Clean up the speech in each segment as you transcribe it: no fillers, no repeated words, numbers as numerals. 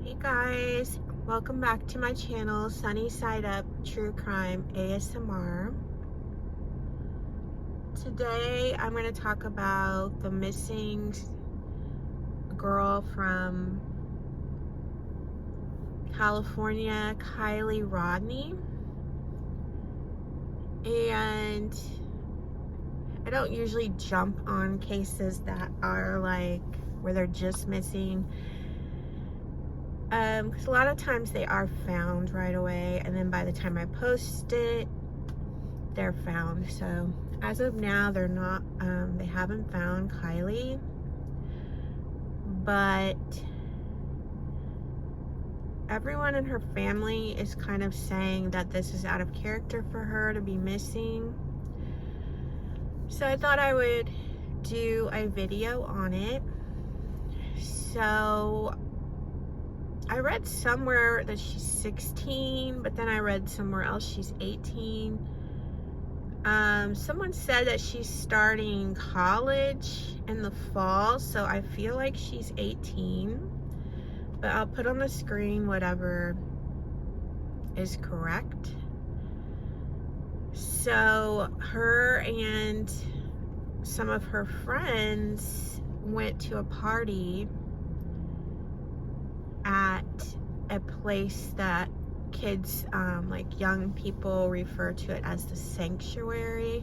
Hey guys, welcome back to my channel, Sunny Side Up True Crime ASMR. Today I'm going to talk about the missing girl from California, Kiely Rodni. And I don't usually jump on cases that are like where they're just missing. Because a lot of times they are found right away, and then by the time I post it, they're found. So as of now, they're not, they haven't found Kiely, but everyone in her family is kind of saying that this is out of character for her to be missing. So I thought I would do a video on it. So I read somewhere that she's 16, but then I read somewhere else she's 18. Someone said that she's starting college in the fall, so I feel like she's 18. But I'll put on the screen whatever is correct. So her and some of her friends went to a party at a place that kids, like young people, refer to it as the sanctuary.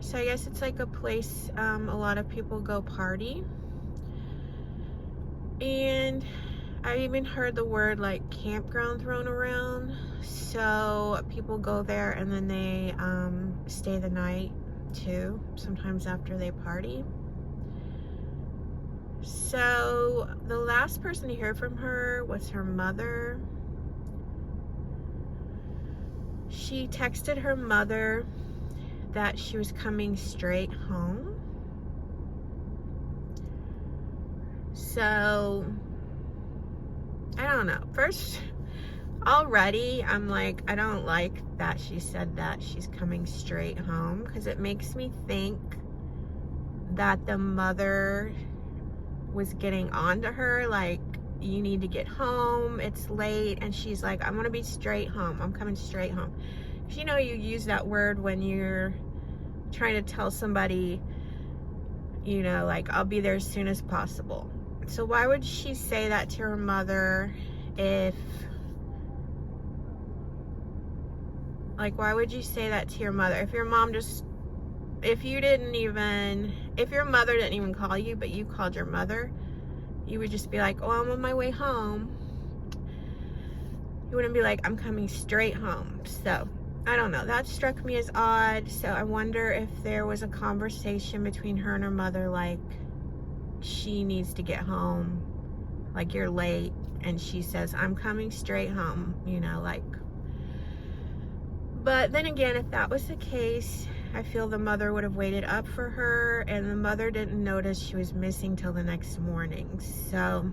So I guess it's like a place a lot of people go party. And I even heard the word like campground thrown around. So people go there and then they stay the night too, sometimes after they party. So the last person to hear from her was her mother. She texted her mother that she was coming straight home. So I don't know. First, already I'm like, I don't like that she said that she's coming straight home, because it makes me think that the mother was getting on to her, like, you need to get home, it's late, and she's like, I'm gonna be straight home, I'm coming straight home. You know, you use that word when you're trying to tell somebody, you know, like, I'll be there as soon as possible. So why would she say that to her mother? If, like, why would you say that to your mother? If your mom just, if your mother didn't even call you, but you called your mother, you would just be like, oh, I'm on my way home. You wouldn't be like, I'm coming straight home. So, I don't know. That struck me as odd. So, I wonder if there was a conversation between her and her mother, like, she needs to get home. Like, you're late. And she says, I'm coming straight home. You know, like. But then again, if that was the case, I feel the mother would have waited up for her, and the mother didn't notice she was missing till the next morning. So,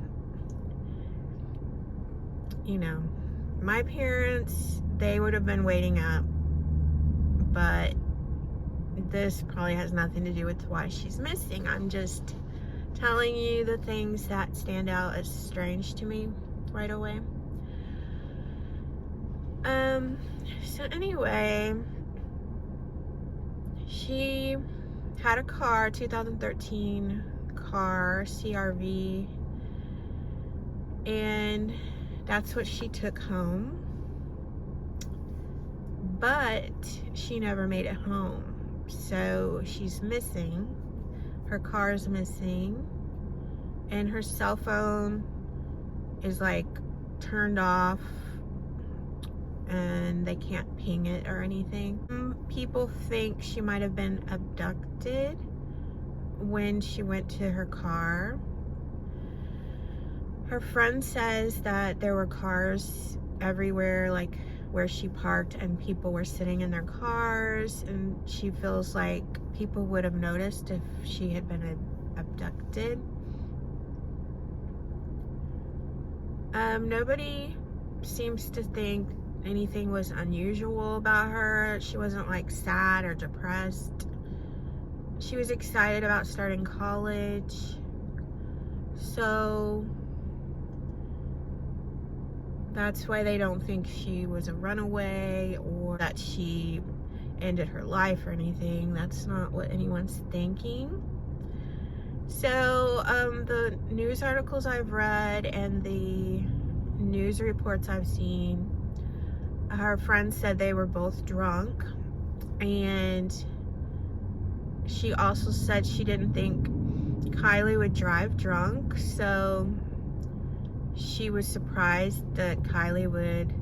you know, my parents, they would have been waiting up, but this probably has nothing to do with why she's missing. I'm just telling you the things that stand out as strange to me right away. So anyway, she had a car, 2013 car, CRV, and that's what she took home. But she never made it home. So she's missing. Her car's missing. And her cell phone is like turned off, and they can't ping it or anything. People think she might have been abducted when she went to her car. Her friend says that there were cars everywhere, like where she parked, and people were sitting in their cars, and she feels like people would have noticed if she had been abducted. Nobody seems to think anything was unusual about her. She wasn't like sad or depressed. She was excited about starting college. So That's why they don't think she was a runaway or that she ended her life or anything. That's not what anyone's thinking. So the news articles I've read and the news reports I've seen, her friends said they were both drunk, and she also said she didn't think Kiely would drive drunk, so she was surprised that Kiely would,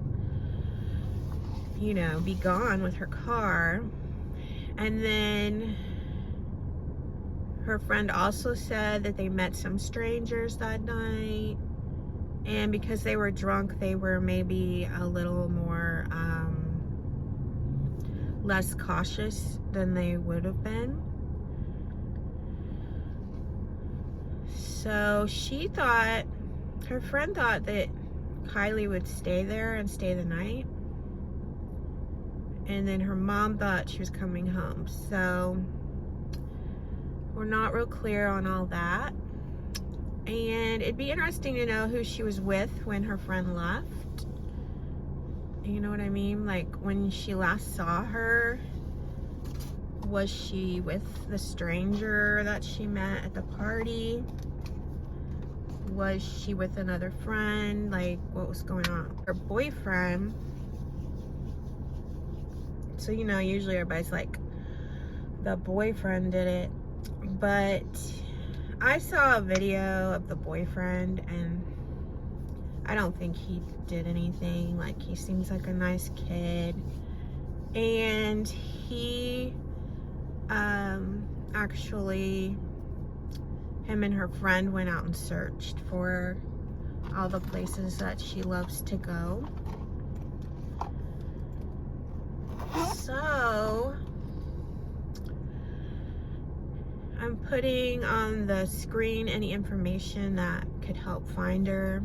you know, be gone with her car. And then her friend also said that they met some strangers that night, and because they were drunk, they were maybe a little more less cautious than they would have been. So she thought, her friend thought that Kiely would stay there and stay the night, and then her mom thought she was coming home. So we're not real clear on all that, and it'd be interesting to know who she was with when her friend left. You know what I mean? Like, when she last saw her, was she with the stranger that she met at the party? Was she with another friend? Like, what was going on? Her boyfriend, so you know, usually everybody's like, the boyfriend did it, but I saw a video of the boyfriend, and I don't think he did anything. Like, he seems like a nice kid, and he actually, him and her friend went out and searched for all the places that she loves to go. So I'm putting on the screen any information that could help find her,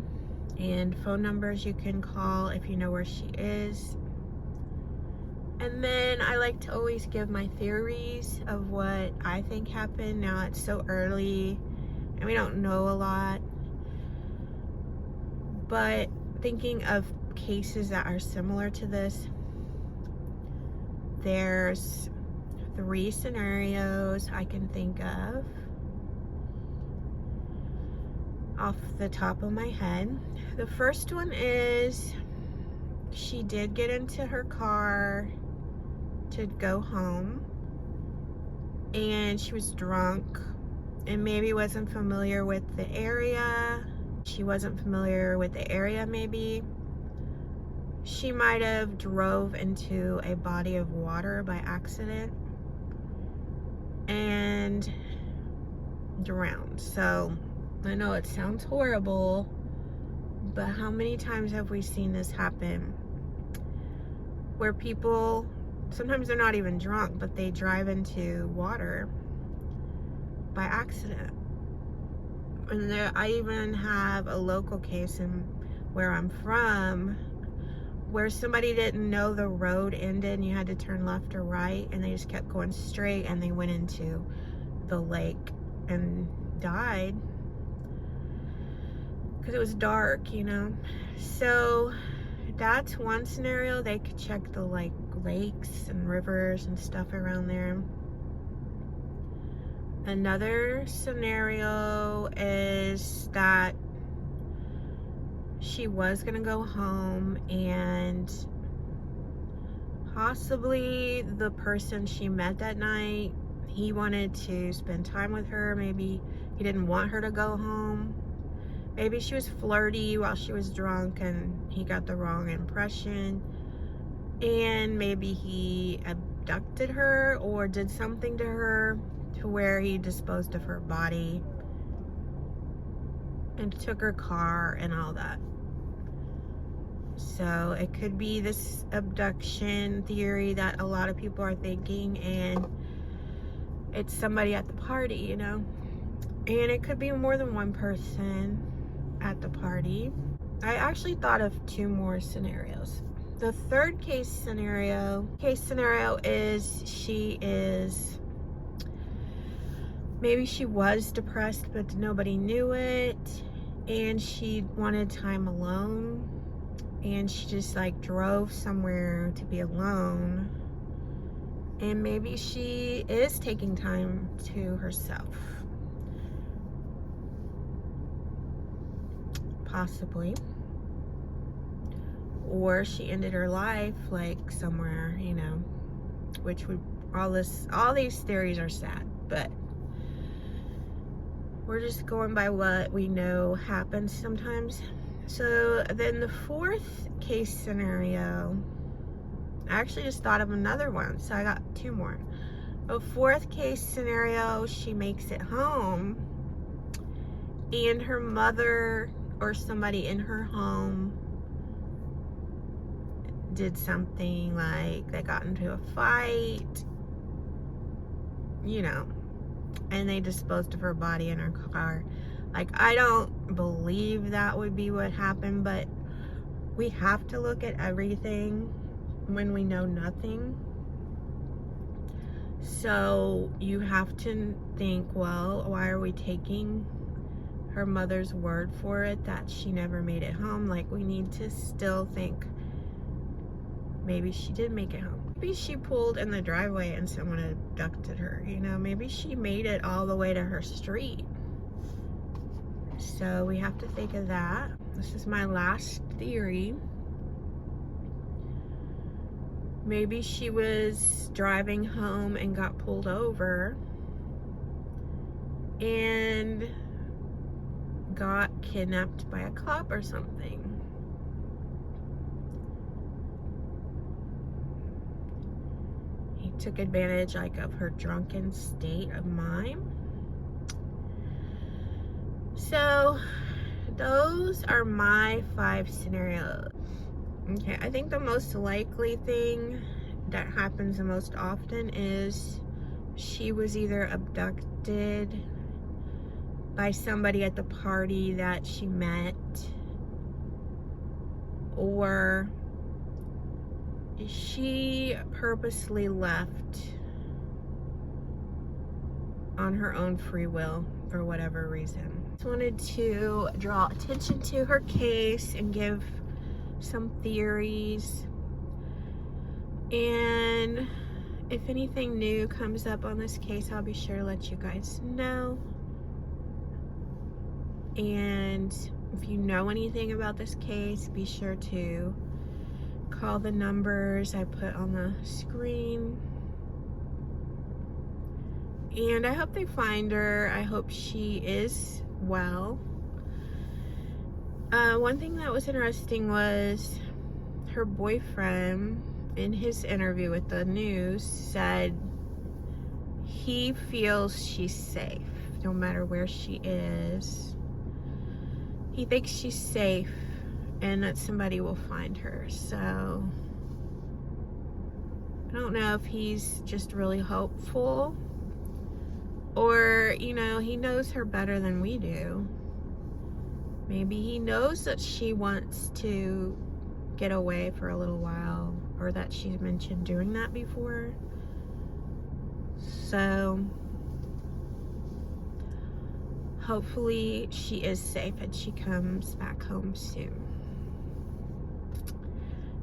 and phone numbers you can call if you know where she is. And then I like to always give my theories of what I think happened. Now it's so early and we don't know a lot, but thinking of cases that are similar to this, there's 3 scenarios I can think of off the top of my head. The first one is she did get into her car to go home, and she was drunk and maybe wasn't familiar with the area. She wasn't familiar with the area, maybe. She might have drove into a body of water by accident and drowned. So I know it sounds horrible, but how many times have we seen this happen? Where people, sometimes they're not even drunk, but they drive into water by accident. And I even have a local case in where I'm from, where somebody didn't know the road ended and you had to turn left or right, and they just kept going straight, and they went into the lake and died because it was dark, you know. So that's one scenario. They could check the lakes and rivers and stuff around there. Another scenario is that she was gonna go home, and possibly the person she met that night, he wanted to spend time with her. Maybe he didn't want her to go home. Maybe she was flirty while she was drunk and he got the wrong impression, and maybe he abducted her or did something to her to where he disposed of her body and took her car and all that. So it could be this abduction theory that a lot of people are thinking, and it's somebody at the party, you know. And it could be more than one person at the party. I actually thought of 2 more scenarios. The third case scenario is maybe she was depressed but nobody knew it, and she wanted time alone, and she just like drove somewhere to be alone, and maybe she is taking time to herself, possibly, or she ended her life like somewhere, you know, which would, all these theories are sad, but we're just going by what we know happens sometimes. So then the fourth case scenario, I actually just thought of another one, so I got two more. A fourth case scenario, she makes it home, and her mother or somebody in her home did something, like they got into a fight, you know, and they disposed of her body in her car. Like, I don't believe that would be what happened, but we have to look at everything when we know nothing. So you have to think, well, why are we taking her mother's word for it that she never made it home? Like, we need to still think maybe she did make it home. Maybe she pulled in the driveway and someone abducted her, you know? Maybe she made it all the way to her street. So we have to think of that. This is my last theory. Maybe she was driving home and got pulled over and got kidnapped by a cop or something. He took advantage, like, of her drunken state of mind. So those are my 5 scenarios. Okay, I think the most likely thing that happens the most often is she was either abducted by somebody at the party that she met, or she purposely left on her own free will for whatever reason. Just wanted to draw attention to her case and give some theories, and if anything new comes up on this case, I'll be sure to let you guys know. And if you know anything about this case, be sure to call the numbers I put on the screen. And I hope they find her. I hope she is well. One thing that was interesting was her boyfriend, in his interview with the news, said he feels she's safe no matter where she is. He thinks she's safe and that somebody will find her. So I don't know if he's just really hopeful, or, you know, he knows her better than we do. Maybe he knows that she wants to get away for a little while, or that she's mentioned doing that before. So hopefully she is safe and she comes back home soon.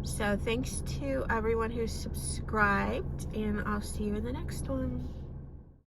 So thanks to everyone who subscribed, and I'll see you in the next one.